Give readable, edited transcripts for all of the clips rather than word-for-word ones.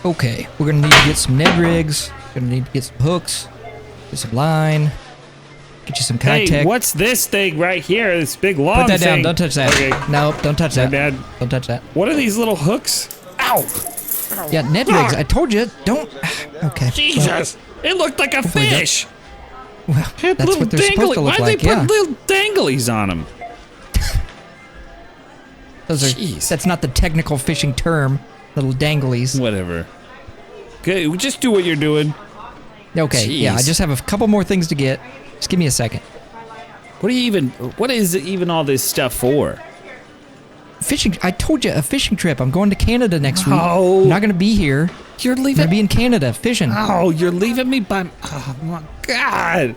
Okay, we're gonna need to get some Ned rigs. Gonna need to get some hooks, get some line, get you some Kitech. Hey, what's this thing right here? This big long Put that thing. down. Don't touch that. Okay. Nope, don't touch that. Dad. Don't touch that. What are these little hooks? Ow! Yeah, Ned rigs. I told you. Don't. Okay. Jesus! It looked like a fish. Well, that's what they're supposed to look Why'd like. they put Yeah. little danglies on them? Those are. Jeez. That's not the technical fishing term. Little danglies. Whatever. Okay, just do what you're doing. Okay. Jeez. Yeah, I just have a couple more things to get. Just give me a second. What is even all this stuff for? Fishing. I told you a fishing trip. I'm going to Canada next week. No. I'm not gonna be here. You're I'm leaving. gonna be in Canada fishing. Oh, you're leaving me by. Oh my God!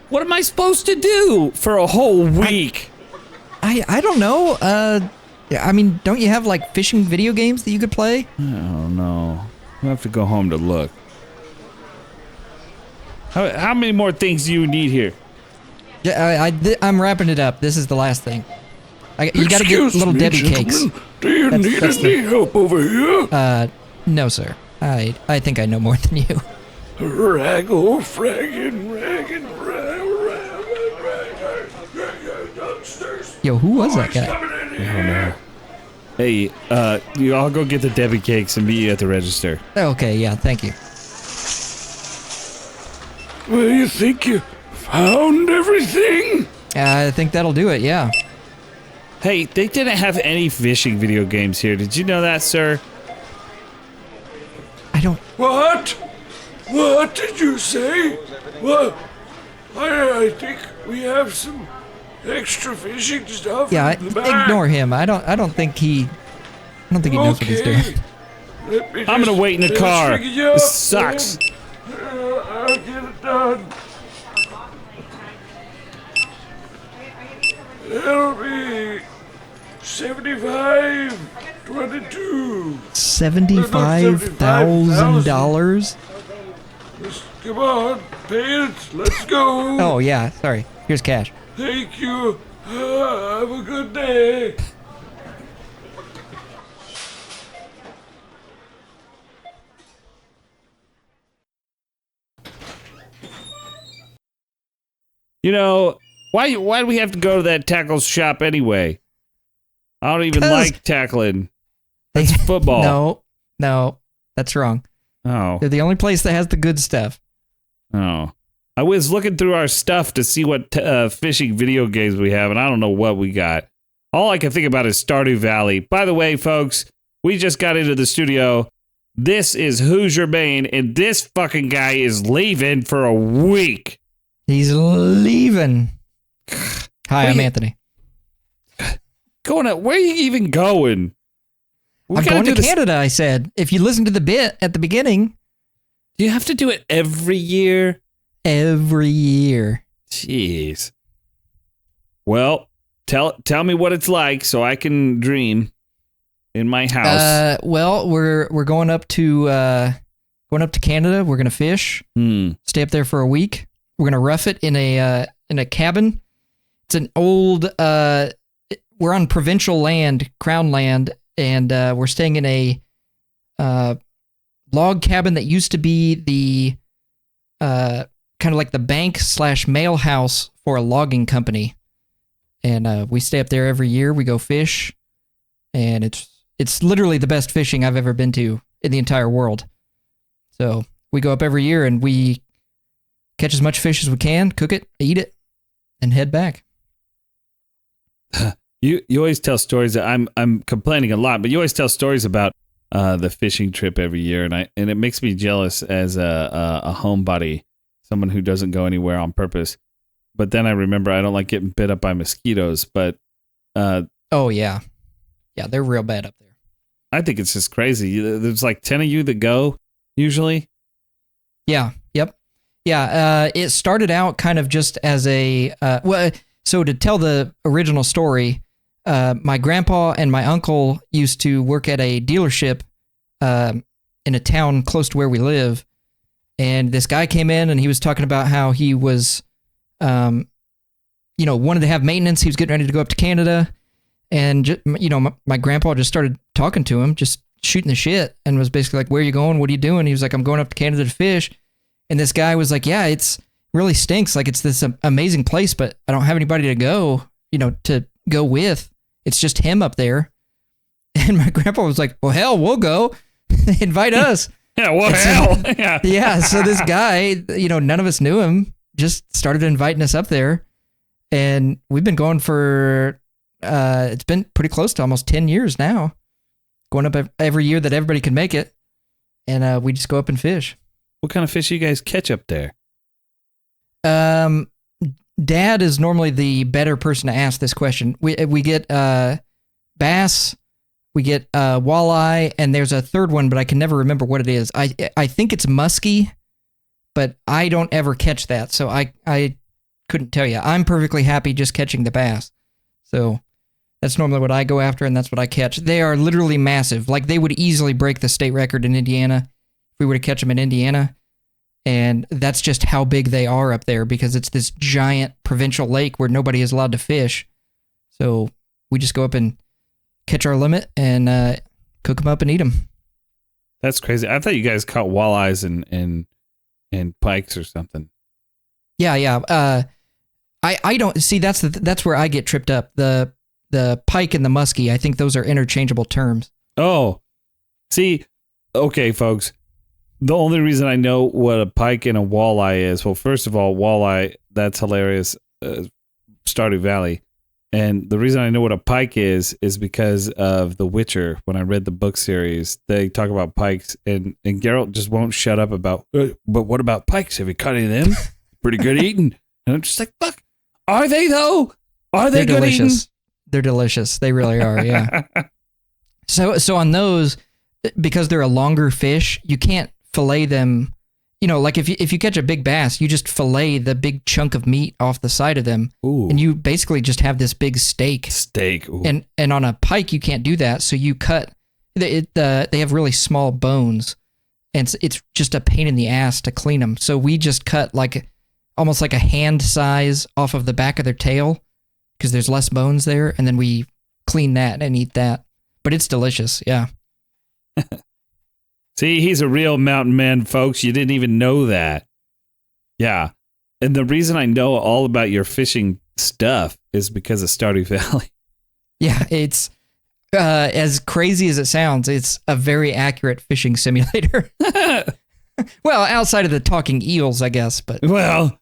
What am I supposed to do for a whole week? I don't know. I mean, don't you have like fishing video games that you could play? Oh no! I have to go home to look. How many more things do you need here? Yeah, I'm wrapping it up. This is the last thing. You gotta get little Debbie cakes. Do you need any help over here? No, sir. I think I know more than you. Raggle, fraggin', Yo, who was that guy? I don't know. Hey, you all go get the Debbie cakes and meet you at the register. Okay, yeah, thank you. Well, you think you found everything? I think that'll do it, yeah. Hey, they didn't have any fishing video games here. Did you know that, sir? I don't... What? What did you say? What? I think we have some extra fishing stuff Yeah, in the back. ignore him. I don't think he knows what he's doing. Let me I'm gonna wait in the just car. pick you up, This sucks. and, I'll get it done. It'll be 75.22. $75,000? Come on, pay it. Let's go. Oh, yeah, sorry. Here's cash. Thank you. Have a good day. You know, why do we have to go to that tackle shop anyway? I don't even 'Cause- like tackling. That's football. No, that's wrong. Oh. They're the only place that has the good stuff. Oh. I was looking through our stuff to see what fishing video games we have, and I don't know what we got. All I can think about is Stardew Valley. By the way, folks, we just got into the studio. This is Hoosier, Maine, and this fucking guy is leaving for a week. He's leaving. Hi, I'm Anthony. Going out? Where are you even going? I'm going to Canada, I said. If you listen to the bit at the beginning. Do you have to do it every year? Every year. Jeez. Well, tell me what it's like so I can dream in my house. Well, we're going up to Canada. We're gonna fish. Stay up there for a week. We're gonna rough it in a cabin. It's an old. We're on provincial land, crown land, and we're staying in a log cabin that used to be the kind of like the bank/mail house for a logging company. And we stay up there every year. We go fish, and it's literally the best fishing I've ever been to in the entire world. So we go up every year and we catch as much fish as we can, cook it, eat it, and head back. You always tell stories that I'm complaining a lot, but you always tell stories about the fishing trip every year, and it makes me jealous as a homebody, someone who doesn't go anywhere on purpose. But then I remember I don't like getting bit up by mosquitoes, but oh yeah, they're real bad up there. I think it's just crazy. There's like 10 of you that go usually. Yeah. Yep. Yeah. It started out kind of just as a so to tell the original story, my grandpa and my uncle used to work at a dealership in a town close to where we live, and this guy came in and he was talking about how he was, wanted to have maintenance. He was getting ready to go up to Canada, and my grandpa just started talking to him, just shooting the shit and was basically like, where are you going? What are you doing? He was like, I'm going up to Canada to fish. And this guy was like, yeah, it's really stinks. Like, it's this amazing place, but I don't have anybody to go, to go with. It's just him up there. And my grandpa was like, well, hell, we'll go. Invite us. Yeah, well, hell. Yeah. Yeah. So this guy, none of us knew him, just started inviting us up there. And we've been going for, it's been pretty close to almost 10 years now. Going up every year that everybody can make it. And we just go up and fish. What kind of fish do you guys catch up there? Dad is normally the better person to ask this question. We get bass, we get walleye, and there's a third one, but I can never remember what it is. I think it's muskie, but I don't ever catch that, so I couldn't tell you. I'm perfectly happy just catching the bass. So that's normally what I go after, and that's what I catch. They are literally massive. Like, they would easily break the state record in Indiana if we were to catch them in Indiana. And that's just how big they are up there, because it's this giant provincial lake where nobody is allowed to fish. So we just go up and catch our limit and cook them up and eat them. That's crazy. I thought you guys caught walleyes and pikes or something. Yeah. I don't see. That's where I get tripped up. The pike and the muskie, I think those are interchangeable terms. Oh, see, okay, folks. The only reason I know what a pike and a walleye is, well, first of all, walleye, that's hilarious, Stardew Valley. And the reason I know what a pike is because of The Witcher. When I read the book series, they talk about pikes, and Geralt just won't shut up about, but what about pikes? Have you caught any of them? Pretty good eating. And I'm just like, fuck, are they though? Are they good eating? They're delicious. They really are, yeah. So on those, because they're a longer fish, you can't fillet them. Like if you catch a big bass, you just fillet the big chunk of meat off the side of them. Ooh. And you basically just have this big steak. Ooh. And on a pike, you can't do that. So you cut, they have really small bones, and it's just a pain in the ass to clean them. So we just cut almost like a hand size off of the back of their tail, because there's less bones there. And then we clean that and eat that. But it's delicious. Yeah. See, he's a real mountain man, folks. You didn't even know that. Yeah. And the reason I know all about your fishing stuff is because of Stardew Valley. Yeah, it's as crazy as it sounds, it's a very accurate fishing simulator. Well, outside of the talking eels, I guess, but well,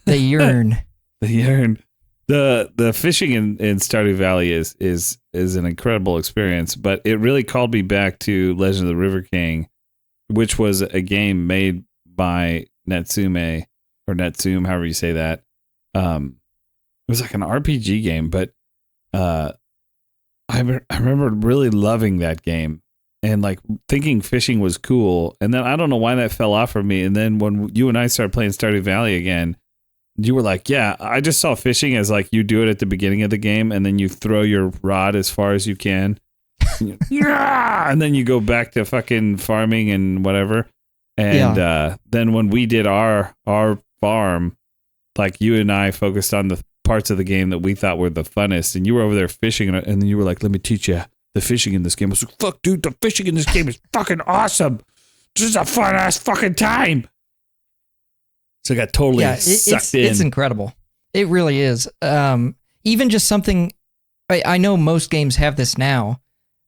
they yearn. They yearn. The fishing in Stardew Valley is an incredible experience, but it really called me back to Legend of the River King, which was a game made by Natsume, or Natsume, however you say that. It was like an RPG game, but I remember really loving that game and like thinking fishing was cool. And then I don't know why that fell off for me. And then when you and I started playing Stardew Valley again, you were like, yeah, I just saw fishing as like you do it at the beginning of the game, and then you throw your rod as far as you can. Yeah, and then you go back to fucking farming and whatever. And then when we did our farm, like you and I focused on the parts of the game that we thought were the funnest, and you were over there fishing, and then you were like, let me teach you the fishing in this game. I was like, fuck, dude, the fishing in this game is fucking awesome. This is a fun ass fucking time. So I got totally sucked in. It's incredible. It really is. Even just something, I know most games have this now,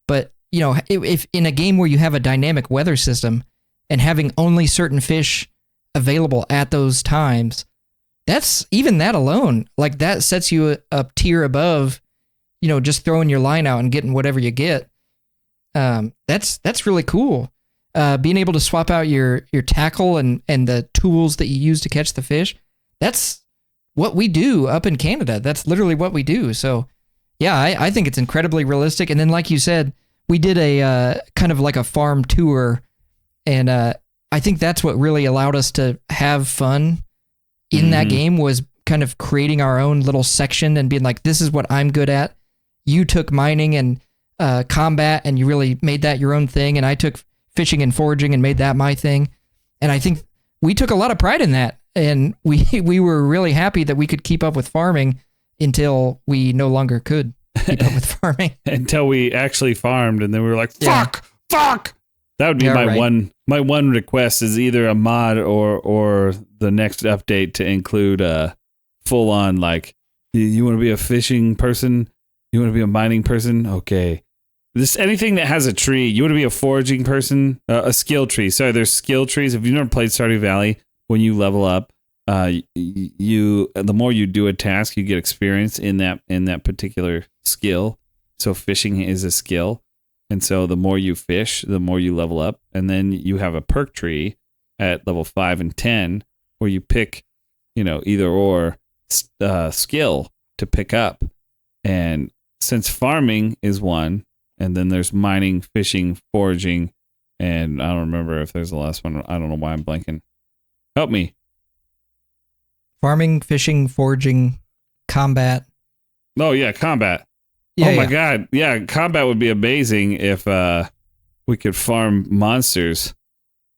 but if in a game where you have a dynamic weather system and having only certain fish available at those times, that's even that alone, like that sets you a tier above, just throwing your line out and getting whatever you get. That's really cool. Being able to swap out your tackle and the tools that you use to catch the fish, that's what we do up in Canada. That's literally what we do. So, yeah, I think it's incredibly realistic. And then, like you said, we did a kind of like a farm tour, and I think that's what really allowed us to have fun in that game, was kind of creating our own little section and being like, this is what I'm good at. You took mining and combat, and you really made that your own thing, and I took fishing and foraging and made that my thing. And I think we took a lot of pride in that, and we were really happy that we could keep up with farming until we no longer could keep up with farming. Until we actually farmed, and then we were like, fuck, Fuck. That would be my one request is either a mod or the next update to include a full on like you want to be a fishing person, you want to be a mining person, okay. This anything that has a tree, you want to be a foraging person, a skill tree. Sorry, there's skill trees. If you've never played Stardew Valley, when you level up, the more you do a task, you get experience in that particular skill. So fishing is a skill. And so the more you fish, the more you level up. And then you have a perk tree at level 5 and 10 where you pick, either or skill to pick up. And since farming is one, and then there's mining, fishing, foraging, and I don't remember if there's the last one. I don't know why I'm blanking. Help me. Farming, fishing, foraging, combat. Oh, yeah, combat. Yeah, my God. Yeah, combat would be amazing if we could farm monsters.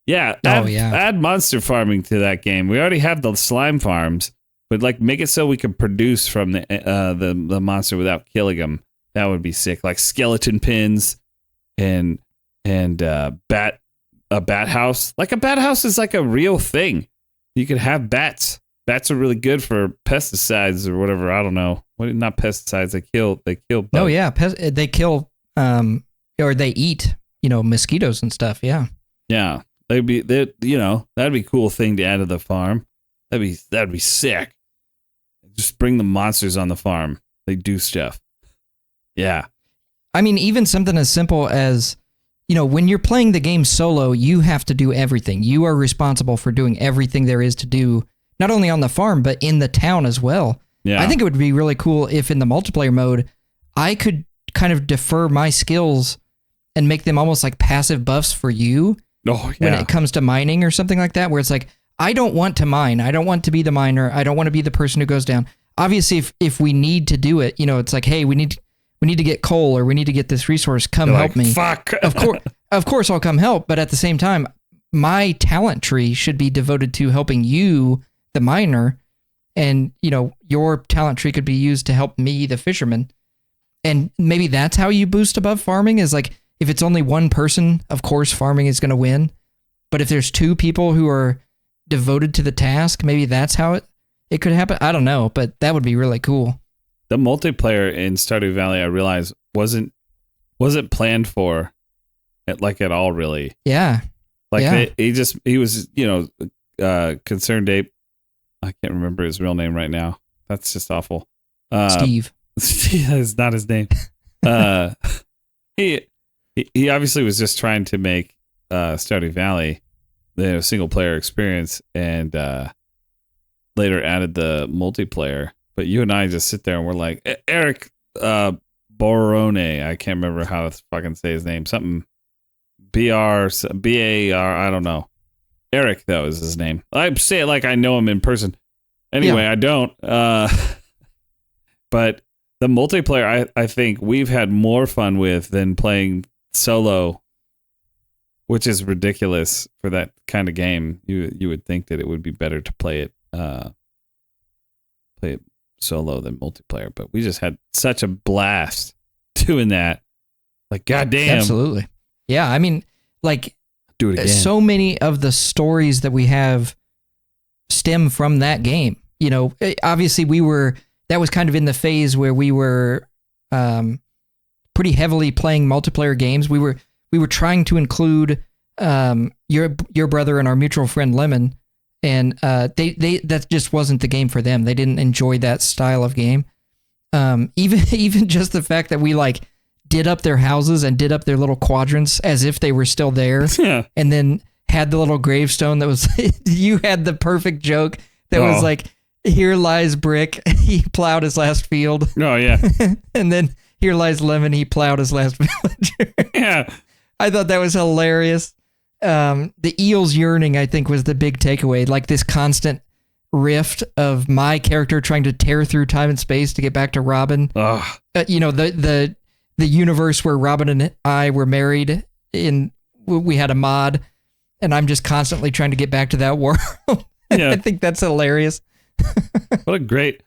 Yeah, add monster farming to that game. We already have the slime farms, but like make it so we can produce from the monster without killing them. That would be sick. Like skeleton pins and a bat house. Like a bat house is like a real thing. You could have bats. Bats are really good for pesticides or whatever. I don't know. Not pesticides. They kill bugs. Oh yeah, they kill or they eat, mosquitoes and stuff. Yeah. Yeah. That'd be a cool thing to add to the farm. That'd be sick. Just bring the monsters on the farm. They do stuff. Yeah. I mean, even something as simple as, when you're playing the game solo, you have to do everything. You are responsible for doing everything there is to do, not only on the farm, but in the town as well. Yeah. I think it would be really cool if in the multiplayer mode, I could kind of defer my skills and make them almost like passive buffs for you when it comes to mining or something like that, where it's like, I don't want to mine. I don't want to be the miner. I don't want to be the person who goes down. Obviously, if we need to do it, it's like, hey, we need to get coal or we need to get this resource. Come You're help like, me. Fuck. Of course I'll come help. But at the same time, my talent tree should be devoted to helping you, the miner. And, your talent tree could be used to help me, the fisherman. And maybe that's how you boost above farming is like, if it's only one person, of course, farming is going to win. But if there's two people who are devoted to the task, maybe that's how it could happen. I don't know, but that would be really cool. The multiplayer in Stardew Valley, I realized, wasn't planned for at all, really. Yeah. Like he was, Concerned Ape. I can't remember his real name right now. That's just awful. Steve. That is not his name. He obviously was just trying to make Stardew Valley the single player experience, and later added the multiplayer. But you and I just sit there and we're like, Eric Borone. I can't remember how to fucking say his name. Something B-R-B-A-R. I don't know. Eric, though, is his name. I say it like I know him in person. Anyway, I don't. But the multiplayer, I think we've had more fun with than playing solo, which is ridiculous for that kind of game. You would think that it would be better to play it solo than multiplayer, but we just had such a blast doing that. Like, goddamn. Absolutely. Yeah, I mean, like, do it again. So many of the stories that we have stem from that game. Obviously that was kind of in the phase where we were pretty heavily playing multiplayer games. We were trying to include your brother and our mutual friend Lemon, and they that just wasn't the game for them. They didn't enjoy that style of game. Even just the fact that we like did up their houses and did up their little quadrants as if they were still there. Yeah. And then had the little gravestone that was, you had the perfect joke that was like, here lies Brick, he plowed his last field. Oh, yeah. And then here lies Lemon, he plowed his last villager. Yeah. I thought that was hilarious. The eel's yearning, I think, was the big takeaway. Like this constant rift of my character trying to tear through time and space to get back to Robin. The universe where Robin and I were married we had a mod, and I'm just constantly trying to get back to that world. Yeah. I think that's hilarious. What a great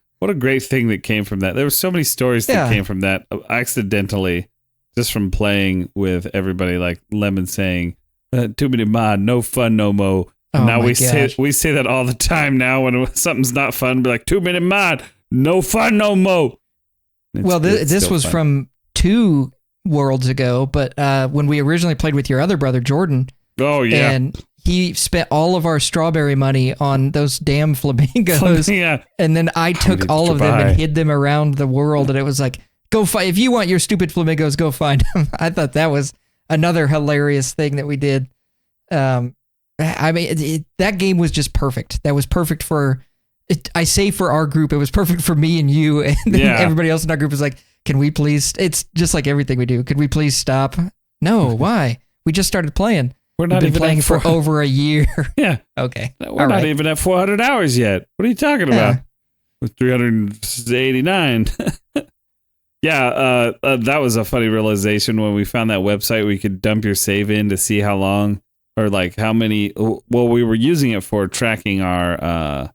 thing that came from that. There were so many stories that came from that accidentally. just from playing with everybody, like Lemon saying, "Too many mod, no fun no mo." Oh Now my we gosh. say that all the time now when something's not fun. Be like, 2 minute mod, no fun no mo. Well, this was from 2 worlds ago, but when we originally played with your other brother, Jordan, Oh yeah. and he spent all of our strawberry money on those damn flamingos, Yeah. and then I took did all you of them buy? and hid them around the world, and it was like, go find, if you want your stupid flamingos, go find them. I thought that was another hilarious thing that we did. I mean, that game was just perfect. That was perfect for, I say for our group, it was perfect for me and you, and then everybody else in our group was like, can we please, it's just like everything we do, could we please stop? No, why? We just started playing. We're not We've been even playing at for over a year. Yeah. Okay. We're All not right. even at 400 hours yet. What are you talking about? With 389. Yeah, that was a funny realization when we found that website where you could dump your save in to see how long or like how many. Well, we were using it for tracking our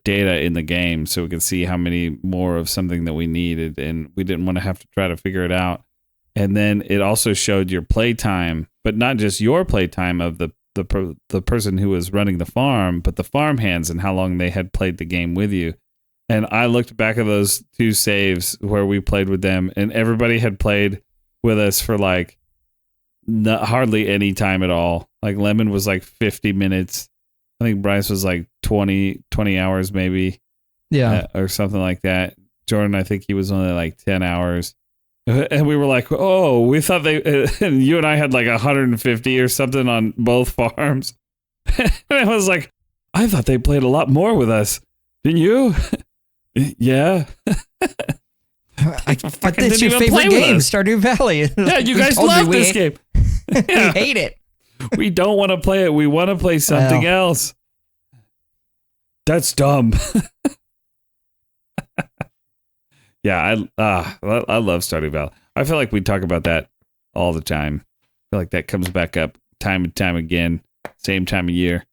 data in the game, so we could see how many more of something that we needed, and we didn't want to have to try to figure it out. And then it also showed your playtime, but not just your playtime of the person who was running the farm, but the farmhands and how long they had played the game with you. And I looked back at those 2 saves where we played with them, and everybody had played with us for like hardly any time at all. Like Lemon was like 50 minutes. I think Bryce was like 20 hours maybe. Yeah. Or something like that. Jordan, I think he was only like 10 hours. And we were like, oh, we thought and you and I had like 150 or something on both farms. And I was like, I thought they played a lot more with us. Didn't you? Yeah. But it's your favorite game, Stardew Valley. Yeah, you guys love this game. Yeah. We hate it. We don't want to play it. We want to play something else. That's dumb. Yeah, I love Stardew Valley. I feel like we talk about that all the time. I feel like that comes back up time and time again, same time of year.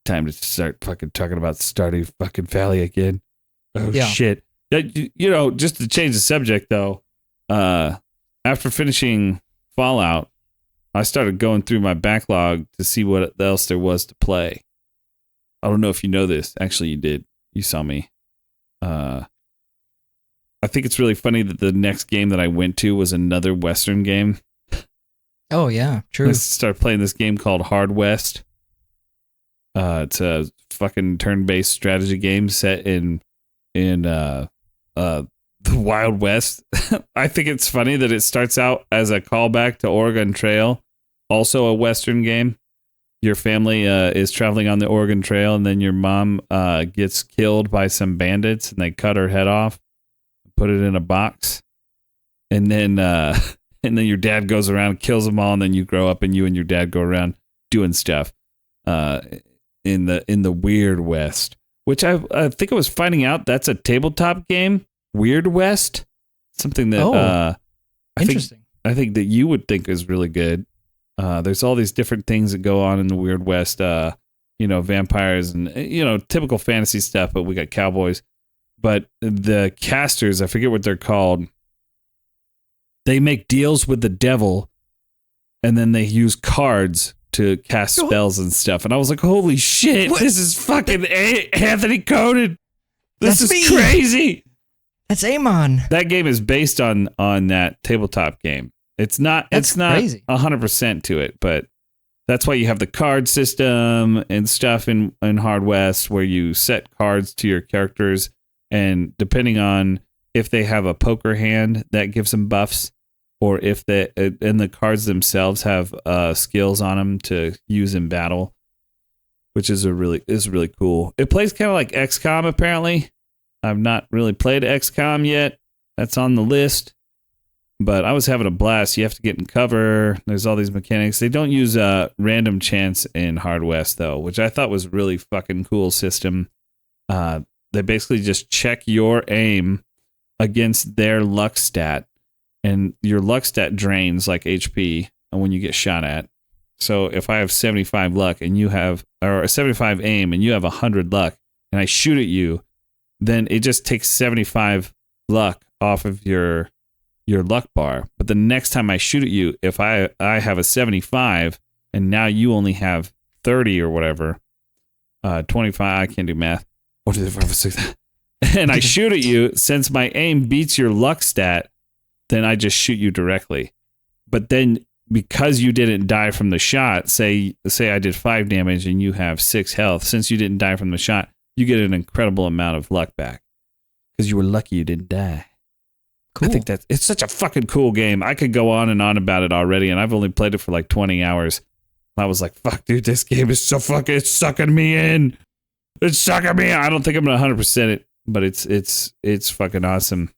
Time to start fucking talking about Stardew fucking Valley again. Oh shit! You know, just to change the subject though. After finishing Fallout, I started going through my backlog to see what else there was to play. I don't know if you know this. Actually, you did. You saw me. I think it's really funny that the next game that I went to was another Western game. Oh, yeah, true. I started playing this game called Hard West. It's a fucking turn-based strategy game set in the Wild West. I think it's funny that it starts out as a callback to Oregon Trail, also a Western game. Your family is traveling on the Oregon Trail, and then your mom gets killed by some bandits, and they cut her head off, put it in a box, and then your dad goes around and kills them all, and then you grow up and you and your dad go around doing stuff in the Weird West, which I think I was finding out that's a tabletop game. Weird West, something that interesting. I think that you would think is really good. There's all these different things that go on in the Weird West. Vampires and typical fantasy stuff, but we got cowboys. But the casters, I forget what they're called. They make deals with the devil, and then they use cards to cast spells and stuff. And I was like, holy shit, This is fucking Anthony Conan. This is crazy. That's Amon. That game is based on that tabletop game. It's not crazy. 100% to it, but that's why you have the card system and stuff in Hard West where you set cards to your characters, and depending on if they have a poker hand, that gives them buffs, or if the cards themselves have skills on them to use in battle, which is really cool. It plays kind of like XCOM apparently. I've not really played XCOM yet. That's on the list. But I was having a blast. You have to get in cover. There's all these mechanics. They don't use random chance in Hard West, though, which I thought was really fucking cool system. They basically just check your aim against their luck stat. And your luck stat drains like HP when you get shot at. So if I have 75 luck and you have, or 75 aim and you have 100 luck, and I shoot at you, then it just takes 75 luck off of your your luck bar. But the next time I shoot at you, if I have a 75 and now you only have 30 or whatever, 25, I can't do math. 1, 2, 3, 4, 5, 6. And I shoot at you, since my aim beats your luck stat, then I just shoot you directly. But then because you didn't die from the shot, say I did 5 damage and you have 6 health, since you didn't die from the shot, you get an incredible amount of luck back. Because you were lucky you didn't die. Cool. I think it's such a fucking cool game. I could go on and on about it already, and I've only played it for like 20 hours. I was like, fuck, dude, this game is so fucking, it's sucking me in. It's sucking me in. I don't think I'm going to 100% it, but it's fucking awesome.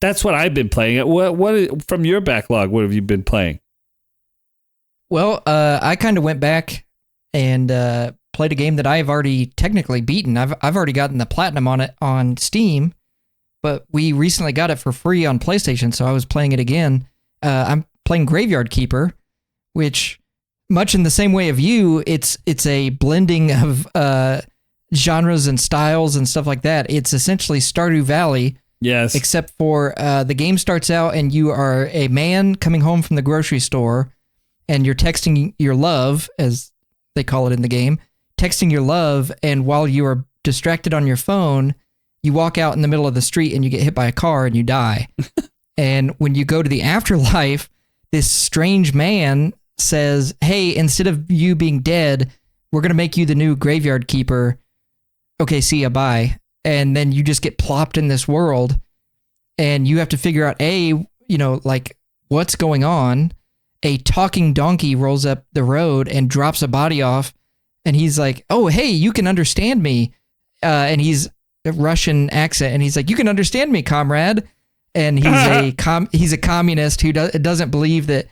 That's what I've been playing. What from your backlog, what have you been playing? Well, I kind of went back and played a game that I've already technically beaten. I've already gotten the platinum on it on Steam, but we recently got it for free on PlayStation, so I was playing it again. I'm playing Graveyard Keeper, which, much in the same way of you, it's a blending of genres and styles and stuff like that. It's essentially Stardew Valley. Yes. Except for the game starts out and you are a man coming home from the grocery store and you're texting your love, as they call it in the game, texting your love, and while you are distracted on your phone, you walk out in the middle of the street and you get hit by a car and you die. And when you go to the afterlife, this strange man says, hey, instead of you being dead, we're going to make you the new graveyard keeper. Okay, see ya, bye. And then you just get plopped in this world and you have to figure out, like what's going on. A talking donkey rolls up the road and drops a body off. And he's like, oh, hey, you can understand me. And he's a Russian accent. And he's like, you can understand me, comrade. And he's a communist who doesn't believe that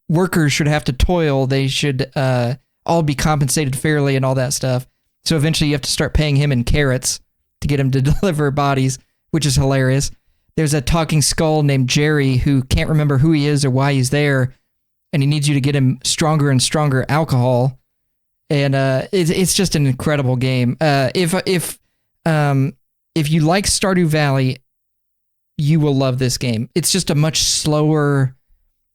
workers should have to toil. They should all be compensated fairly and all that stuff. So eventually you have to start paying him in carrots to get him to deliver bodies, which is hilarious. There's a talking skull named Jerry who can't remember who he is or why he's there, and he needs you to get him stronger and stronger alcohol. And it's just an incredible game. If you like Stardew Valley, you will love this game. It's just a much slower.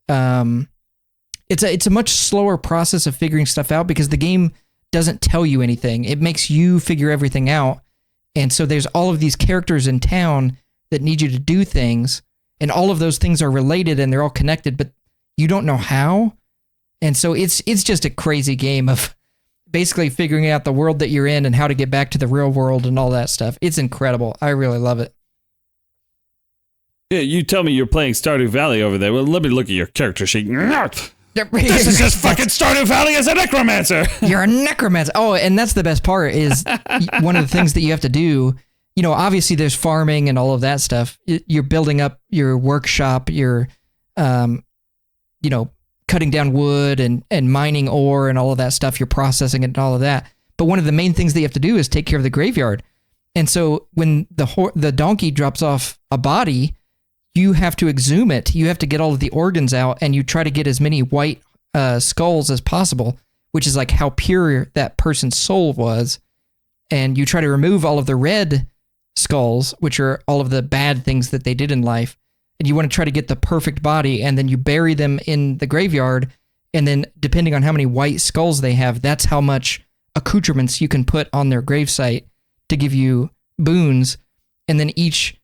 It's a much slower process of figuring stuff out because the game doesn't tell you anything. It makes you figure everything out. And so there's all of these characters in town that need you to do things, and all of those things are related and they're all connected, but you don't know how. And so it's just a crazy game of basically figuring out the world that you're in and how to get back to the real world and all that stuff. It's incredible. I really love it. Yeah, you tell me you're playing Stardew Valley over there. Well, let me look at your character sheet. This is just fucking Stardew Valley as a necromancer. You're a necromancer. Oh, and that's the best part is one of the things that you have to do. You know, obviously there's farming and all of that stuff. You're building up your workshop. You're, cutting down wood and mining ore and all of that stuff. You're processing it and all of that. But one of the main things that you have to do is take care of the graveyard. And so when the donkey drops off a body, you have to exhume it. You have to get all of the organs out, and you try to get as many white skulls as possible, which is like how pure that person's soul was. And you try to remove all of the red skulls, which are all of the bad things that they did in life. And you want to try to get the perfect body, and then you bury them in the graveyard. And then depending on how many white skulls they have, that's how much accoutrements you can put on their gravesite to give you boons. And then each...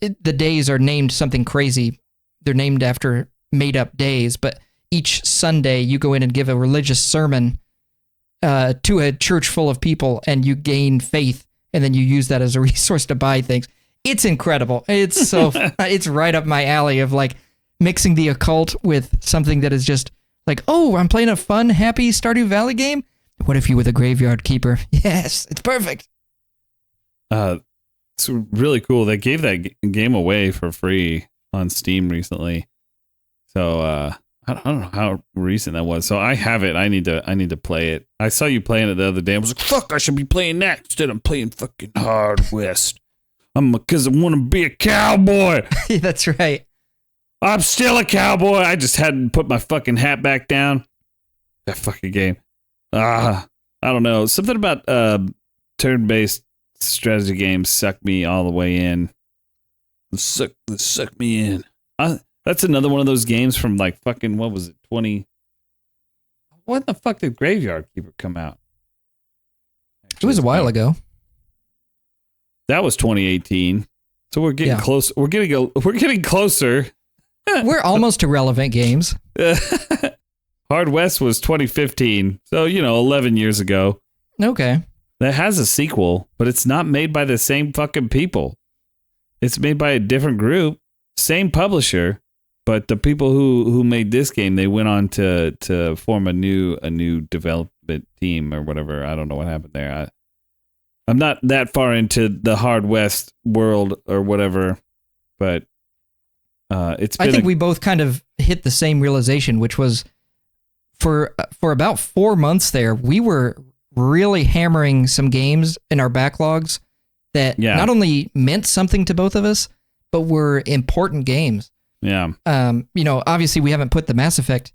the days are named something crazy. They're named after made up days, but each Sunday you go in and give a religious sermon to a church full of people, and you gain faith, and then you use that as a resource to buy things. It's incredible. It's so it's right up my alley of like mixing the occult with something that is just like, oh, I'm playing a fun, happy Stardew Valley game. What if you were the graveyard keeper? Yes, it's perfect. It's really cool. They gave that game away for free on Steam recently. So I don't know how recent that was. So I have it. I need to play it. I saw you playing it the other day. I was like, fuck, I should be playing that instead of playing fucking Hard West. Because I want to be a cowboy. That's right. I'm still a cowboy. I just hadn't put my fucking hat back down. That fucking game. I don't know. Something about turn-based strategy games suck me all the way in. Suck me in. That's another one of those games from like fucking, what was it, 20? When the fuck did Graveyard Keeper come out? It was a while ago. That was 2018. So we're getting close. We're getting closer. We're almost to relevant games. Hard West was 2015. So, 11 years ago. Okay. That has a sequel, but it's not made by the same fucking people. It's made by a different group, same publisher, but the people who made this game, they went on to form a new development team or whatever. I don't know what happened there. I'm not that far into the Hard West world or whatever, but it's been I think we both kind of hit the same realization, which was for about 4 months there, we were really hammering some games in our backlogs that not only meant something to both of us, but were important games. Yeah. Obviously we haven't put the Mass Effect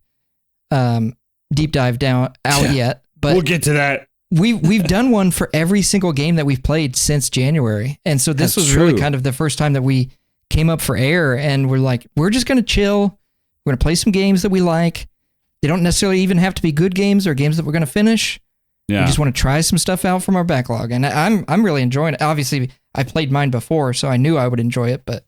deep dive out yet, but we'll get to that. We've done one for every single game that we've played since January. And so this was really kind of the first time that we came up for air, and we're like, we're just going to chill. We're going to play some games that we like. They don't necessarily even have to be good games or games that we're going to finish. Yeah. We just want to try some stuff out from our backlog, and I'm really enjoying it. Obviously, I played mine before, so I knew I would enjoy it. But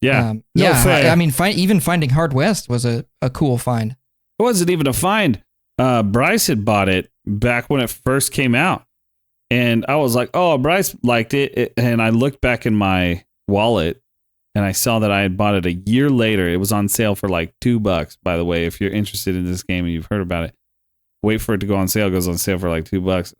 fair. I mean, even finding Hard West was a cool find. It wasn't even a find. Bryce had bought it back when it first came out, and I was like, "Oh, Bryce liked it." And I looked back in my wallet, and I saw that I had bought it a year later. It was on sale for like $2. By the way, if you're interested in this game and you've heard about it, wait for it to go on sale. It goes on sale for like $2,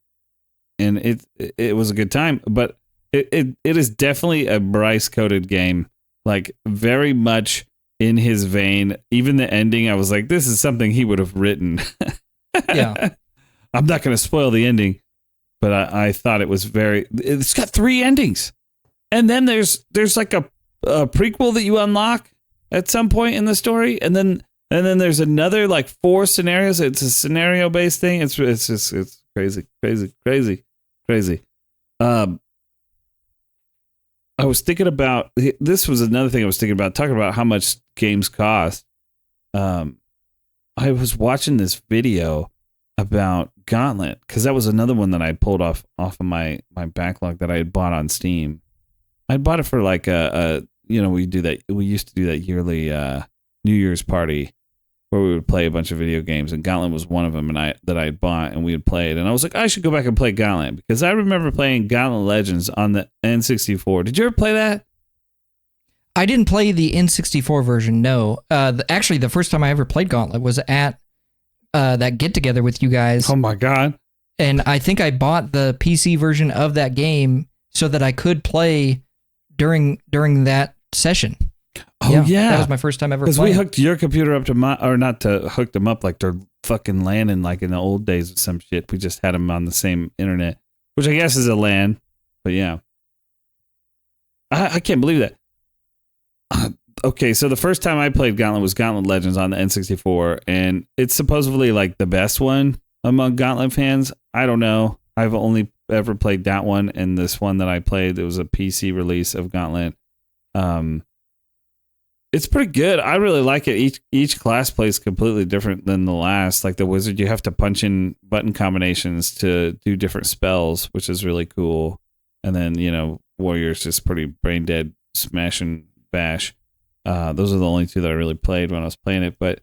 and it was a good time. But it is definitely a Bryce coded game, like very much in his vein. Even the ending, I was like, this is something he would have written. Yeah, I'm not going to spoil the ending, but I thought it was very. It's got 3 endings, and then there's like a prequel that you unlock at some point in the story, and then there's another like 4 scenarios. It's a scenario based thing. It's crazy. I was thinking about this. Was another thing I was thinking about, talking about how much games cost. I was watching this video about Gauntlet, because that was another one that I pulled off of my backlog that I had bought on Steam. I bought it for like we used to do that yearly New Year's party where we would play a bunch of video games, and Gauntlet was one of them, that I bought and we had played. And I was like, I should go back and play Gauntlet, because I remember playing Gauntlet Legends on the N64. Did you ever play that? I didn't play the N64 version, no. Actually, the first time I ever played Gauntlet was at that get-together with you guys. Oh my God. And I think I bought the PC version of that game so that I could play during that session. Oh, yeah. That was my first time ever playing. Because we hooked your computer up to not to hook them up like they're fucking LANing like in the old days of some shit. We just had them on the same internet, which I guess is a LAN. But yeah. I can't believe that. Okay, so the first time I played Gauntlet was Gauntlet Legends on the N64, and it's supposedly like the best one among Gauntlet fans. I don't know. I've only ever played that one, and this one that I played, it was a PC release of Gauntlet. It's pretty good. I really like it. Each class plays completely different than the last. Like the wizard, you have to punch in button combinations to do different spells, which is really cool. And then, warriors just pretty brain dead, smash and bash. Those are the only 2 that I really played when I was playing it. But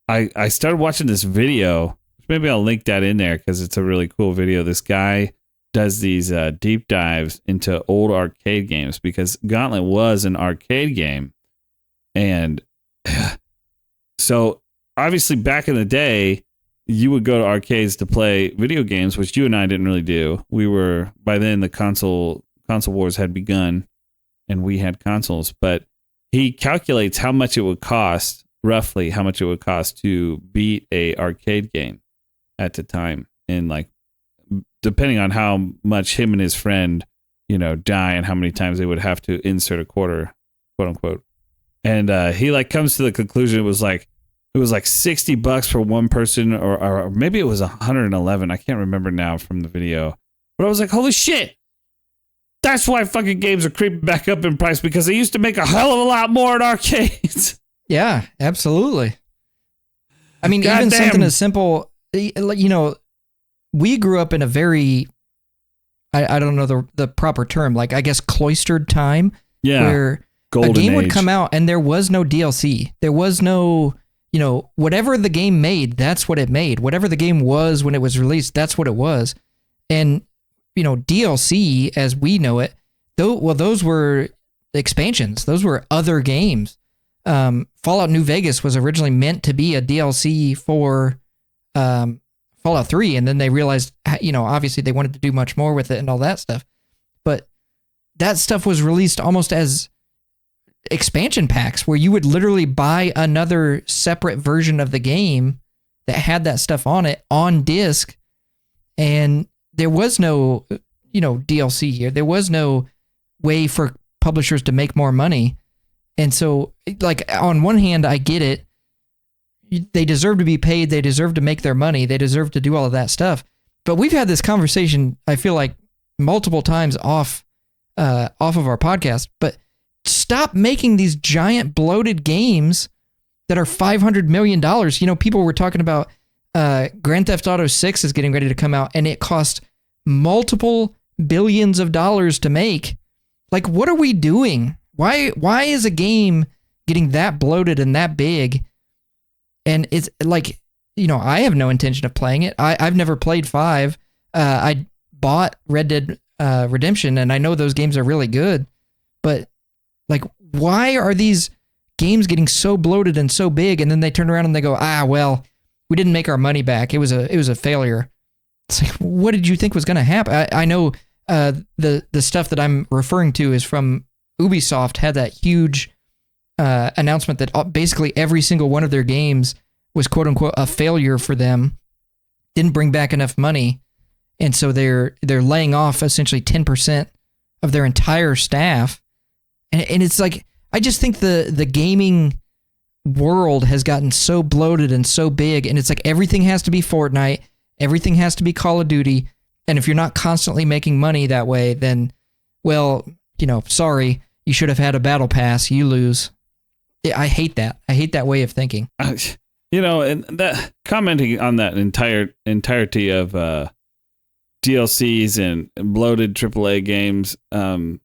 I started watching this video. Maybe I'll link that in there because it's a really cool video. This guy does these deep dives into old arcade games, because Gauntlet was an arcade game. And so obviously back in the day, you would go to arcades to play video games, which you and I didn't really do. By then the console wars had begun and we had consoles, but he calculates how much it would cost, roughly how much it would cost to beat a arcade game at the time. And like, depending on how much him and his friend, die and how many times they would have to insert a quarter, quote unquote. And he like comes to the conclusion it was like $60 for one person, or maybe it was 111. I can't remember now from the video. But I was like, holy shit, That's why fucking games are creeping back up in price, because they used to make a hell of a lot more at arcades. Yeah, absolutely. I mean, God even damn. something as simple, you know, we grew up in a very, I don't know the proper term, like I guess cloistered time, where Golden a game would age. come out and there was no DLC. There was no, you know, whatever the game made, that's what it made. Whatever the game was when it was released, that's what it was. And, you know, DLC as we know it, those were expansions. Those were other games. Fallout New Vegas was originally meant to be a DLC for Fallout 3, and then they realized, you know, obviously they wanted to do much more with it and all that stuff. But that stuff was released almost as expansion packs, where you would literally buy another separate version of the game that had that stuff on it on disc, and there was no, you know, DLC here. There was no way for publishers to make more money. And so, like, on one hand, I get it. They deserve to be paid. They deserve to make their money. They deserve to do all of that stuff. But we've had this conversation, I feel like, multiple times off of our podcast. But stop making these giant bloated games that are $500 million. You know, people were talking about Grand Theft Auto 6 is getting ready to come out, and it cost multiple billions of dollars to make. Like, what are we doing? Why is a game getting that bloated and that big? And it's like, you know, I have no intention of playing it. I've never played 5. I bought Red Dead Redemption, and I know those games are really good. But, like, why are these games getting so bloated and so big, and then they turn around and they go, well, we didn't make our money back. It was a failure. It's like, what did you think was going to happen? I know the stuff that I'm referring to is from Ubisoft. Had that huge announcement that basically every single one of their games was quote unquote a failure for them, didn't bring back enough money, and so they're laying off essentially 10% of their entire staff. And it's like, I just think the gaming world has gotten so bloated and so big, and it's like everything has to be Fortnite, everything has to be Call of Duty, and if you're not constantly making money that way, then, well, you know, sorry, you should have had a battle pass, you lose. I hate that. I hate that way of thinking. You know, and that commenting on that entirety of DLCs and bloated AAA games, I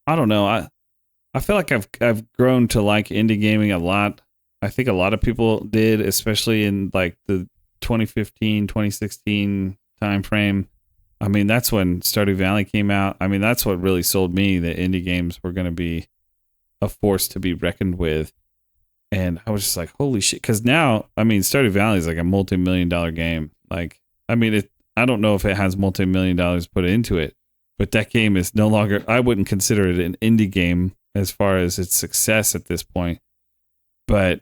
don't know. I feel like I've grown to like indie gaming a lot. I think a lot of people did, especially in like the 2015, 2016 time frame. I mean, that's when Stardew Valley came out. I mean, that's what really sold me that indie games were going to be a force to be reckoned with. And I was just like, holy shit. Because now, I mean, Stardew Valley is like a multi-million-dollar game. Like, I mean, I don't know if it has multi-million dollars put into it, but that game is no longer, I wouldn't consider it an indie game as far as its success at this point. But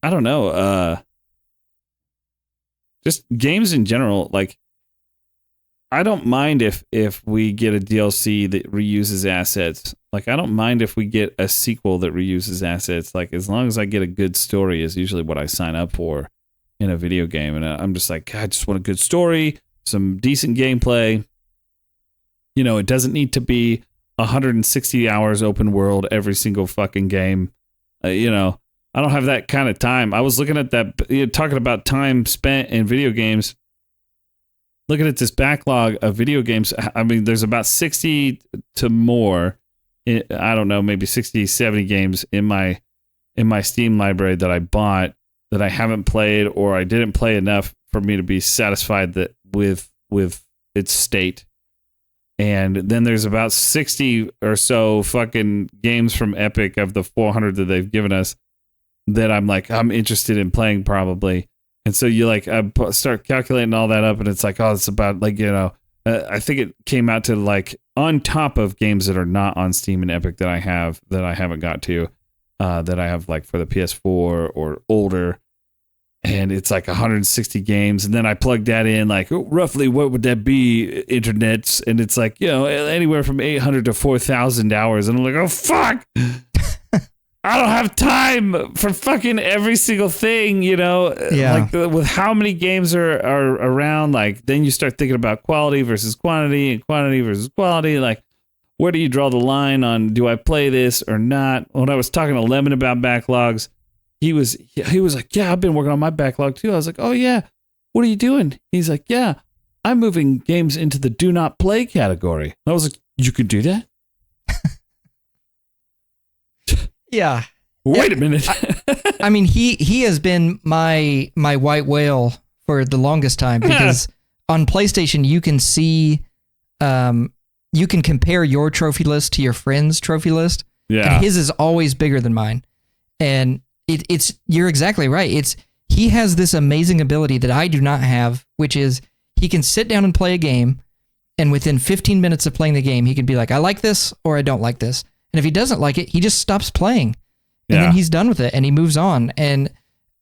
I don't know. Just games in general, like, I don't mind if we get a DLC that reuses assets. Like, I don't mind if we get a sequel that reuses assets. Like, as long as I get a good story is usually what I sign up for in a video game. And I'm just like, God, I just want a good story, some decent gameplay. You know, it doesn't need to be 160 hours open world every single fucking game. You know, I don't have that kind of time. I was looking at that, talking about time spent in video games. Looking at this backlog of video games, I mean, there's about 60 to more, I don't know, maybe 60, 70 games in my Steam library that I bought that I haven't played, or I didn't play enough for me to be satisfied that with its state. And then there's about 60 or so fucking games from Epic of the 400 that they've given us that I'm like, I'm interested in playing probably. And so you like start calculating all that up, and it's like, oh, it's about like, you know, I think it came out to like on top of games that are not on Steam and Epic that I haven't got to, that I have like for the PS4 or older, and it's like 160 games. And then I plug that in, like, roughly what would that be, internets? And it's like, you know, anywhere from 800 to 4,000 hours. And I'm like, oh fuck. I don't have time for fucking every single thing, you know? Yeah. Like with how many games are around, like then you start thinking about quality versus quantity and quantity versus quality. Like, where do you draw the line on, do I play this or not? When I was talking to Lemon about backlogs, he was like, yeah, I've been working on my backlog too. I was like, oh yeah, what are you doing? He's like, yeah, I'm moving games into the do not play category. I was like, you could do that? Yeah. Wait a minute. I mean, he has been my white whale for the longest time because on PlayStation you can see, you can compare your trophy list to your friend's trophy list. Yeah. And his is always bigger than mine. And it's you're exactly right. He has this amazing ability that I do not have, which is he can sit down and play a game, and within 15 minutes of playing the game, he can be like, I like this or I don't like this. And if he doesn't like it, he just stops playing. And then he's done with it and he moves on. And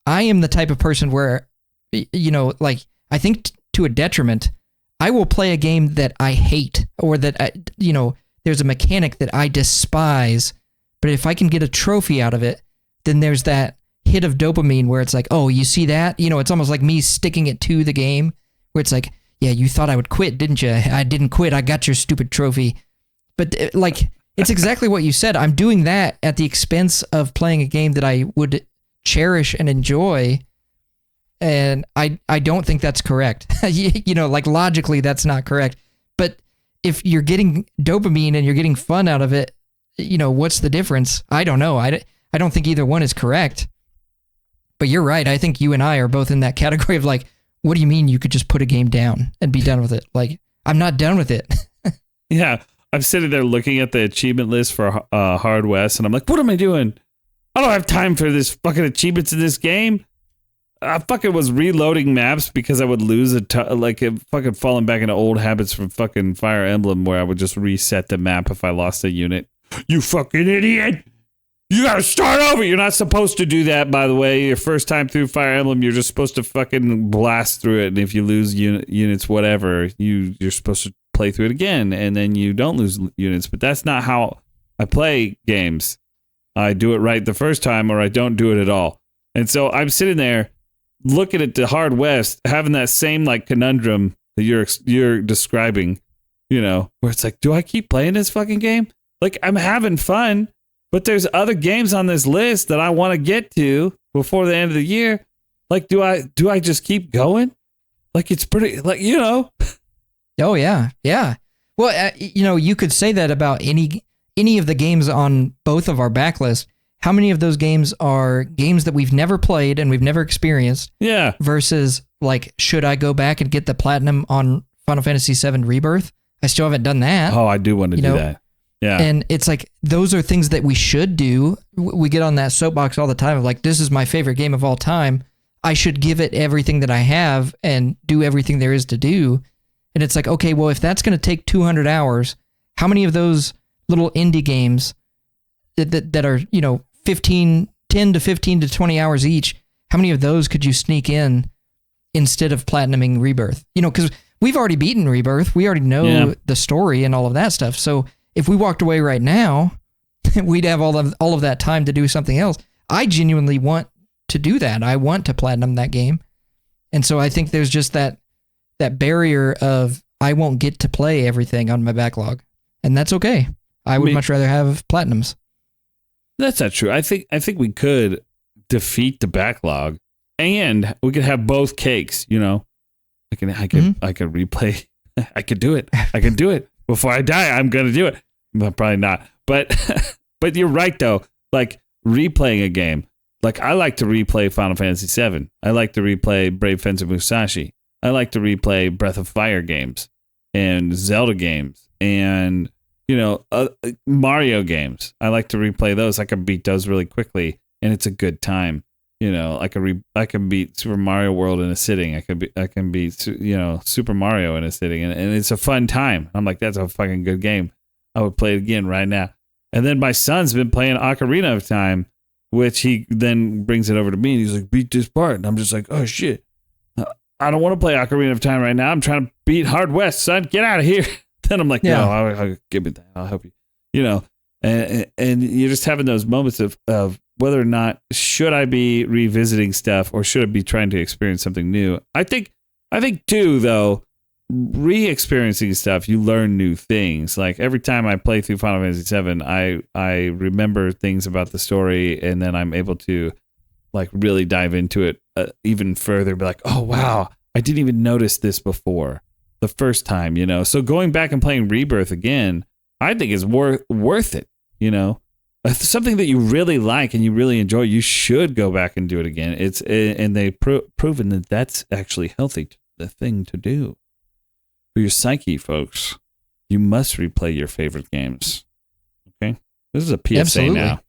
I am the type of person where, you know, like, I think to a detriment, I will play a game that I hate or that, you know, there's a mechanic that I despise. But if I can get a trophy out of it, then there's that hit of dopamine where it's like, oh, you see that? You know, it's almost like me sticking it to the game where it's like, yeah, you thought I would quit, didn't you? I didn't quit. I got your stupid trophy. But like, it's exactly what you said. I'm doing that at the expense of playing a game that I would cherish and enjoy. And I don't think that's correct. You know, like logically, that's not correct. But if you're getting dopamine and you're getting fun out of it, you know, what's the difference? I don't know. I don't think either one is correct. But you're right. I think you and I are both in that category of like, what do you mean you could just put a game down and be done with it? Like, I'm not done with it. Yeah. I'm sitting there looking at the achievement list for Hard West, and I'm like, what am I doing? I don't have time for this fucking achievements in this game. I fucking was reloading maps because I would lose like fucking falling back into old habits from fucking Fire Emblem where I would just reset the map if I lost a unit. You fucking idiot! You gotta start over! You're not supposed to do that, by the way. Your first time through Fire Emblem, you're just supposed to fucking blast through it, and if you lose units, whatever, you're supposed to play through it again, and then you don't lose units. But that's not how I play games. I do it right the first time, or I don't do it at all. And so I'm sitting there looking at the Hard West, having that same like conundrum that you're describing, you know, where it's like, do I keep playing this fucking game? Like, I'm having fun, but there's other games on this list that I want to get to before the end of the year. Like, do I just keep going? Like, it's pretty, like, you know. Oh yeah, yeah. Well, you know, you could say that about any of the games on both of our backlists. How many of those games are games that we've never played and we've never experienced? Yeah. Versus, like, should I go back and get the platinum on Final Fantasy VII Rebirth? I still haven't done that. Oh, I do want to do that. Yeah. And it's like, those are things that we should do. We get on that soapbox all the time of like, this is my favorite game of all time. I should give it everything that I have and do everything there is to do. And it's like, okay, well, if that's going to take 200 hours, how many of those little indie games that are, you know, 10 to 15 to 20 hours each, how many of those could you sneak in instead of platinuming Rebirth? You know, because we've already beaten Rebirth. We already know the story and all of that stuff. So if we walked away right now, we'd have all of that time to do something else. I genuinely want to do that. I want to platinum that game. And so I think there's just that barrier of I won't get to play everything on my backlog. And that's okay. I would much rather have platinums. That's not true. I think we could defeat the backlog and we could have both cakes, you know. I could replay. I could do it. I can do it. Before I die, I'm going to do it. But probably not. But you're right though. Like replaying a game. Like I like to replay Final Fantasy VII. I like to replay Brave Fencer Musashi. I like to replay Breath of Fire games and Zelda games and, you know, Mario games. I like to replay those. I can beat those really quickly, and it's a good time. You know, I can beat Super Mario World in a sitting. I can beat you know, Super Mario in a sitting, and it's a fun time. I'm like, that's a fucking good game. I would play it again right now. And then my son's been playing Ocarina of Time, which he then brings it over to me, and he's like, beat this part, and I'm just like, oh shit. I don't want to play Ocarina of Time right now. I'm trying to beat Hard West, son. Get out of here. Then I'm like, no, I'll give me that. I'll help you. You know, And you're just having those moments of whether or not should I be revisiting stuff or should I be trying to experience something new. I think too, though, re-experiencing stuff, you learn new things. Like every time I play through Final Fantasy VII, I remember things about the story, and then I'm able to like really dive into it even further. Be like, oh wow, I didn't even notice this before the first time, So going back and playing Rebirth again, I think is worth it. If it's something that you really like and you really enjoy, you should go back and do it again. And they've proven that that's actually healthy, the thing to do. For your psyche, folks, you must replay your favorite games. Okay? This is a PSA Absolutely. now.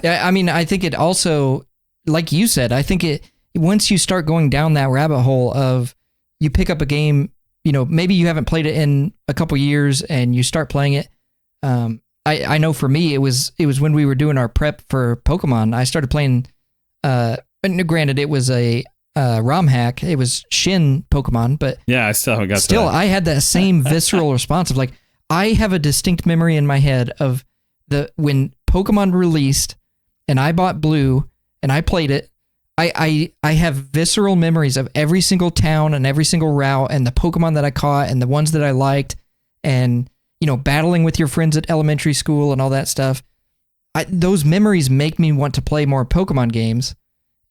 Yeah, I mean, I think it also, like you said, I think once you start going down that rabbit hole of you pick up a game, maybe you haven't played it in a couple years and you start playing it. I know for me, it was when we were doing our prep for Pokemon. I started playing, granted, it was a ROM hack. It was Shin Pokemon, but yeah, I still haven't got still, that. I had that same visceral response of like, I have a distinct memory in my head of when Pokemon released and I bought Blue and I played it. I have visceral memories of every single town and every single route and the Pokemon that I caught and the ones that I liked and, battling with your friends at elementary school and all that stuff. Those memories make me want to play more Pokemon games.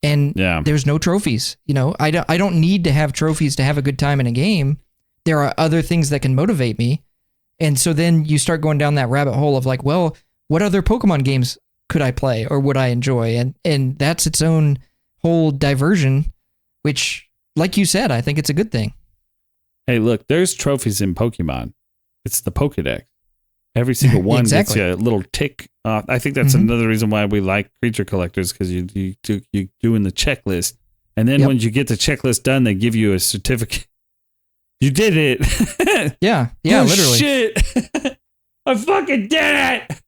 And there's no trophies. I don't need to have trophies to have a good time in a game. There are other things that can motivate me. And so then you start going down that rabbit hole of like, well, what other Pokemon games could I play or would I enjoy? And that's its own whole diversion, which, like you said, I think it's a good thing. Hey, look, there's trophies in Pokemon. It's the Pokedex. Every single one Exactly. gets you a little tick. I think that's another reason why we like creature collectors, because you doing the checklist, and then when you get the checklist done, they give you a certificate. You did it. Yeah, oh, literally. Shit. I fucking did it.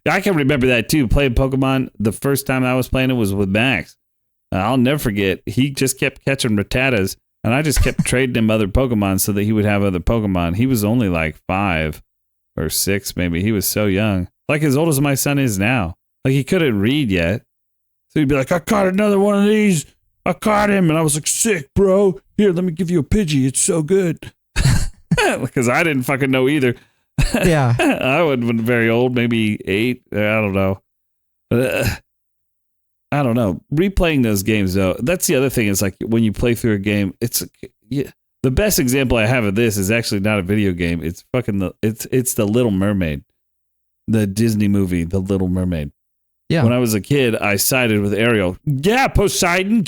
I can remember that too. Playing Pokemon, the first time I was playing it was with Max. I'll never forget. He just kept catching Rattatas, and I just kept trading him other Pokemon so that he would have other Pokemon. He was only like 5 or 6, maybe. He was so young, like as old as my son is now. Like he couldn't read yet, so he'd be like, "I caught another one of these. I caught him," and I was like, "Sick, bro. Here, let me give you a Pidgey. It's so good." Because I didn't fucking know either. Yeah. I would have been very old, maybe 8. I don't know. But I don't know. Replaying those games, though, that's the other thing. Is like when you play through a game, the best example I have of this is actually not a video game. It's it's the Little Mermaid, the Disney movie, The Little Mermaid. Yeah. When I was a kid, I sided with Ariel. Yeah, Poseidon,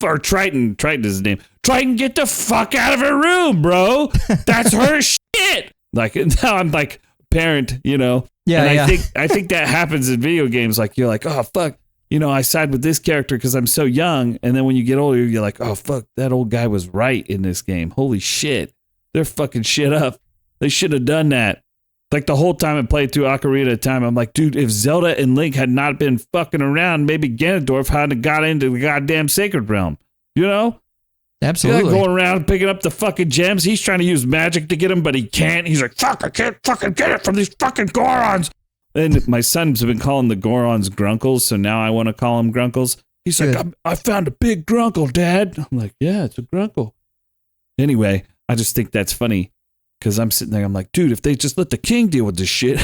or Triton. Triton is his name. Triton, get the fuck out of her room, bro. That's her shit. Like now I'm like parent, Yeah. And I think that happens in video games. Like you're like, oh fuck, I side with this character because I'm so young. And then when you get older, you're like, oh fuck, that old guy was right in this game. Holy shit, they're fucking shit up. They should have done that. Like the whole time I played through Ocarina of Time, I'm like, dude, if Zelda and Link had not been fucking around, maybe Ganondorf hadn't got into the goddamn Sacred Realm. Absolutely. You're not going around picking up the fucking gems. He's trying to use magic to get them, but he can't. He's like, fuck, I can't fucking get it from these fucking Gorons. And my son's been calling the Gorons Grunkles, so now I want to call them Grunkles. He's like, I found a big Grunkle, Dad. I'm like, yeah, it's a Grunkle. Anyway, I just think that's funny because I'm sitting there, I'm like, dude, if they just let the king deal with this shit,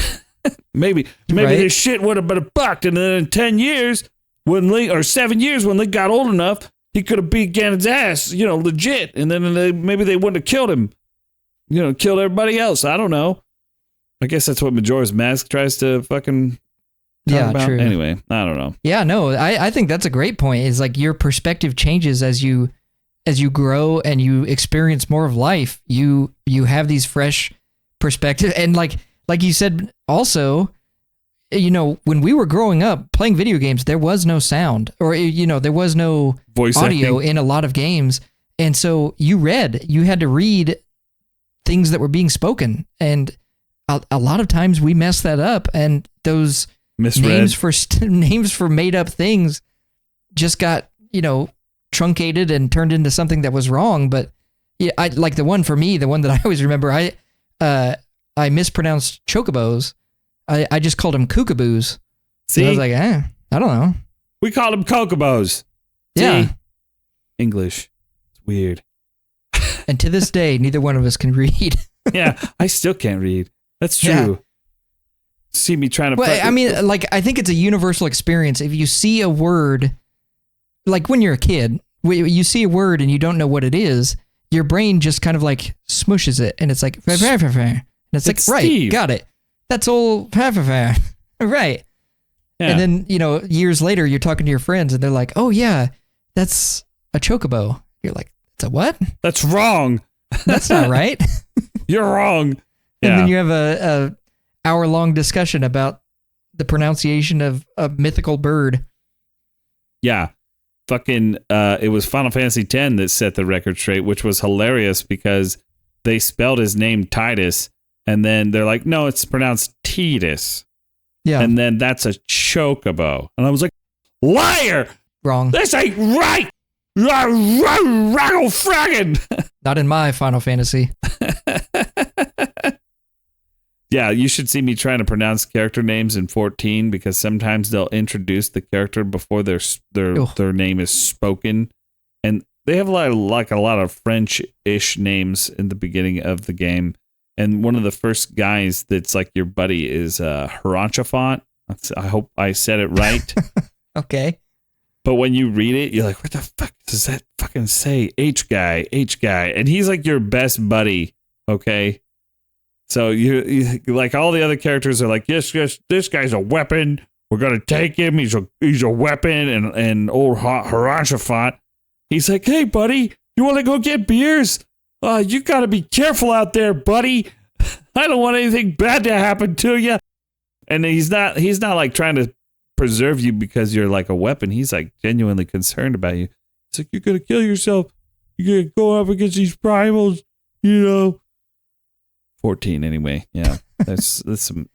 maybe this shit would have been fucked. And then in 10 years, when Link, or 7 years, when Link got old enough, he could have beat Ganon's ass, legit. And then maybe they wouldn't have killed him, killed everybody else. I don't know. I guess that's what Majora's Mask tries to fucking talk about. True. Anyway, I don't know. Yeah, no, I think that's a great point. Is like your perspective changes as you grow and you experience more of life. You have these fresh perspectives. And like you said, also, when we were growing up playing video games, there was no sound or, there was no voice audio acting in a lot of games. And so you had to read things that were being spoken. And a lot of times we mess that up. And those names for made up things just got, truncated and turned into something that was wrong. But yeah, I like the one that I always remember, I mispronounced chocobos. I just called them kookaboos. See, And I was like, I don't know. we called them Kokobos. Yeah. See? English. It's weird. And to this day, neither one of us can read. Yeah, I still can't read. That's true. Yeah. See me trying to. Well, I mean, like, I think it's a universal experience. If you see a word, like when you're a kid, you see a word and you don't know what it is, your brain just kind of like smushes it, and it's like, and it's like, right, Steve. got it. That's all, right. Yeah. And then, years later, you're talking to your friends, and they're like, oh, yeah, that's a chocobo. You're like, it's a what? That's wrong. That's not right. You're wrong. And Yeah. then you have a hour-long discussion about the pronunciation of a mythical bird. Yeah. Fucking, it was Final Fantasy X that set the record straight, which was hilarious because they spelled his name Titus, and then they're like, no, it's pronounced Titus. Yeah, And then that's a chocobo. And I was like, liar! wrong. This ain't right! Raggle fragging! Not in my Final Fantasy. Yeah, you should see me trying to pronounce character names in 14 because sometimes they'll introduce the character before their name is spoken, and they have a lot of French-ish names in the beginning of the game. And one of the first guys that's like your buddy is Haranchafont. I hope I said it right. Okay. But when you read it, you're like, what the fuck does that fucking say? H guy. And he's like your best buddy. Okay. So you like all the other characters are like, yes, this guy's a weapon. We're going to take him. He's a weapon. And old Haranchafont, he's like, hey, buddy, you want to go get beers? You got to be careful out there, buddy. I don't want anything bad to happen to you. And he's not like trying to preserve you because you're like a weapon. He's like genuinely concerned about you. It's like, you're gonna kill yourself. You're gonna go up against these primals, 14 anyway. Yeah, that's some,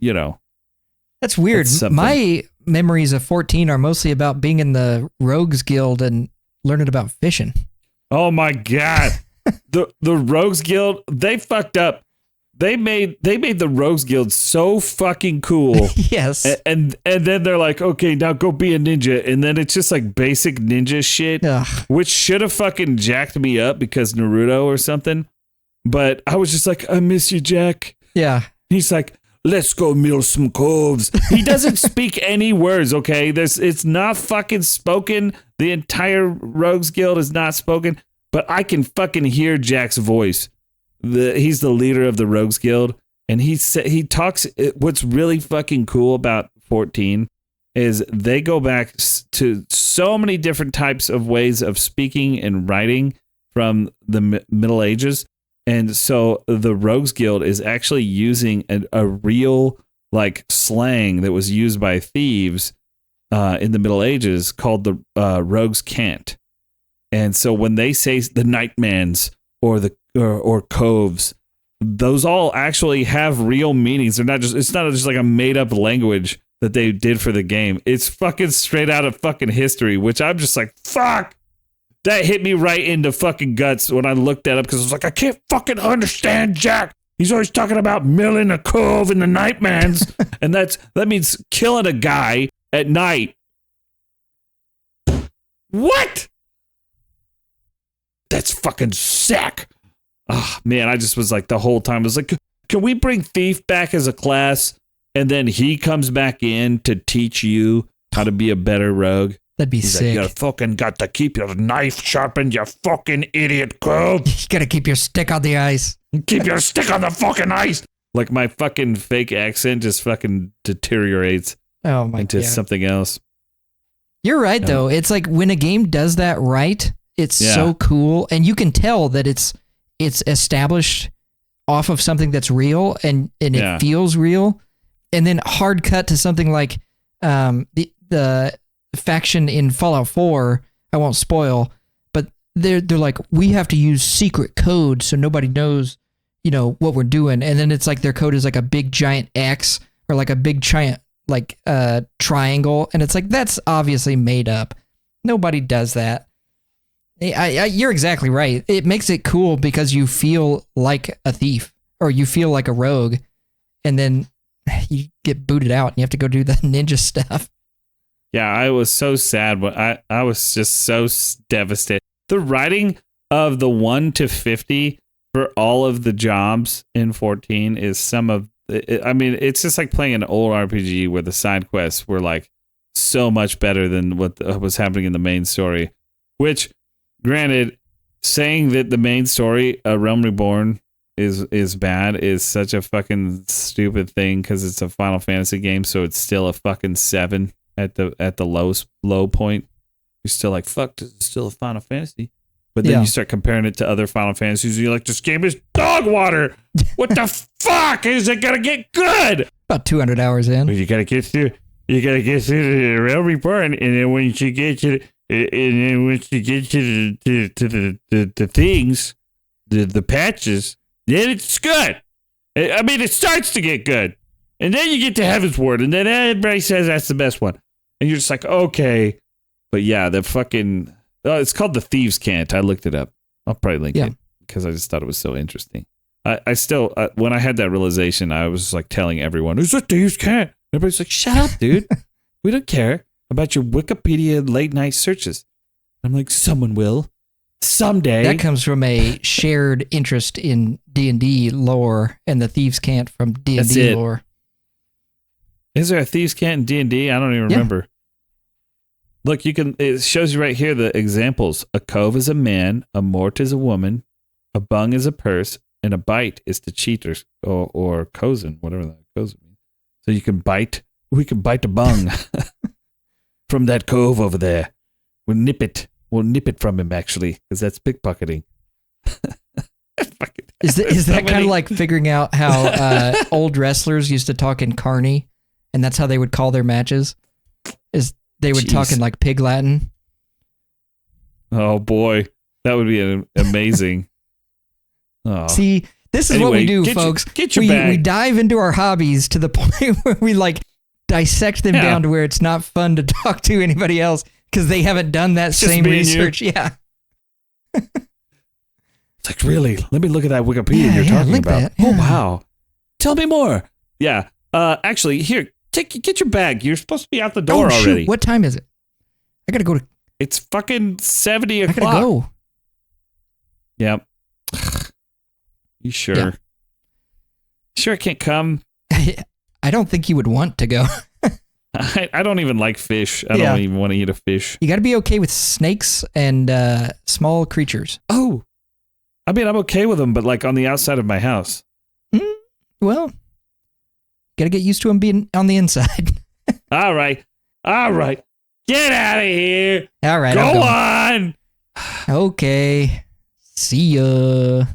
That's weird. That's something. My memories of 14 are mostly about being in the Rogues Guild and learning about fishing. Oh my god, the Rogues Guild, they fucked up. They made the Rogues Guild so fucking cool. Yes. And then they're like, okay, now go be a ninja. And then it's just like basic ninja shit, Ugh. which should have fucking jacked me up because Naruto or something. But I was just like, I miss you, Jack. Yeah. He's like, let's go mill some coves. He doesn't speak any words, okay? It's not fucking spoken. The entire Rogues Guild is not spoken. But I can fucking hear Jack's voice. He's the leader of the Rogues Guild, and he talks. What's really fucking cool about 14 is they go back to so many different types of ways of speaking and writing from the Middle Ages, and so the Rogues Guild is actually using a real like slang that was used by thieves in the Middle Ages called the Rogues' Cant, and so when they say the Nightmans or the or coves, those all actually have real meanings. It's not just like a made up language that they did for the game. It's fucking straight out of fucking history, which I'm just like, fuck. That hit me right in the fucking guts when I looked that up because I was like, I can't fucking understand Jack. He's always talking about milling a cove in the Nightmans, and that means killing a guy at night. What? That's fucking sick. Oh, man, I just was like the whole time. I was like, can we bring Thief back as a class and then he comes back in to teach you how to be a better rogue? That'd be He's sick. like, you fucking got to keep your knife sharpened, you fucking idiot cove. You gotta keep your stick on the ice. Keep your stick on the fucking ice. Like my fucking fake accent just fucking deteriorates Oh my into god. something else. You're right though. It's like when a game does that right, it's Yeah. so cool, and you can tell that it's established off of something that's real and Yeah. it feels real, and then hard cut to something like the faction in Fallout 4. I won't spoil, but they're like, we have to use secret code so nobody knows, what we're doing, and then it's like their code is like a big giant X or like a big giant like triangle, and it's like that's obviously made up. Nobody does that. You're exactly right. It makes it cool because you feel like a thief or you feel like a rogue, and then you get booted out and you have to go do the ninja stuff. Yeah, I was so sad. I was just so devastated. The writing of the 1 to 50 for all of the jobs in 14 is some of. I mean, it's just like playing an old RPG where the side quests were like so much better than what was happening in the main story. Which, granted, saying that the main story, A Realm Reborn, is bad is such a fucking stupid thing because it's a Final Fantasy game, so it's still a fucking 7 at the low point. You're still like, fuck, this is still a Final Fantasy. But then you start comparing it to other Final Fantasies, and you're like, this game is dog water. What the fuck is it gonna get good? About 200 hours in. Well, you gotta get through the Realm Reborn, and then once you get to the things, the patches, then it's good. I mean, it starts to get good. And then you get to Heaven's Word, and then everybody says that's the best one. And you're just like, okay. But yeah, the fucking... it's called The Thieves' Cant. I looked it up. I'll probably link it because I just thought it was so interesting. I still, when I had that realization, I was like telling everyone, it's a Thieves' Cant. Everybody's like, shut up, dude. We don't care about your Wikipedia late night searches. I'm like, someone will. Someday. That comes from a shared interest in D&D lore and the Thieves' Cant from D&D lore. Is there a Thieves' Cant in D&D? I don't even remember. Look, it shows you right here the examples. A cove is a man, a mort is a woman, a bung is a purse, and a bite is to cheat or cozen, whatever that cozen means. So we can bite a bung from that cove over there. We'll nip it from him, actually, because that's pickpocketing. Is that kind of like figuring out how old wrestlers used to talk in Carney, and that's how they would call their matches? They would talk in like pig Latin. Oh boy, that would be amazing. Oh. See, this is what we do, folks. Get your bag. We dive into our hobbies to the point where we like dissect them down to where it's not fun to talk to anybody else because they haven't done that same research. Yeah. It's like, really? Let me look at that Wikipedia you're talking about. Oh, wow. Tell me more. Yeah. Actually, here, get your bag. You're supposed to be out the door already. Shoot. What time is it? I got to go to... It's fucking 70 o'clock. I got to go. Yep. You sure? Yeah. Sure I can't come? I don't think you would want to go. I don't even like fish. I don't even want to eat a fish. You got to be okay with snakes and small creatures. Oh. I mean, I'm okay with them, but like on the outside of my house. Well, got to get used to them being on the inside. All right. Get out of here. All right. Go on. Okay. See ya.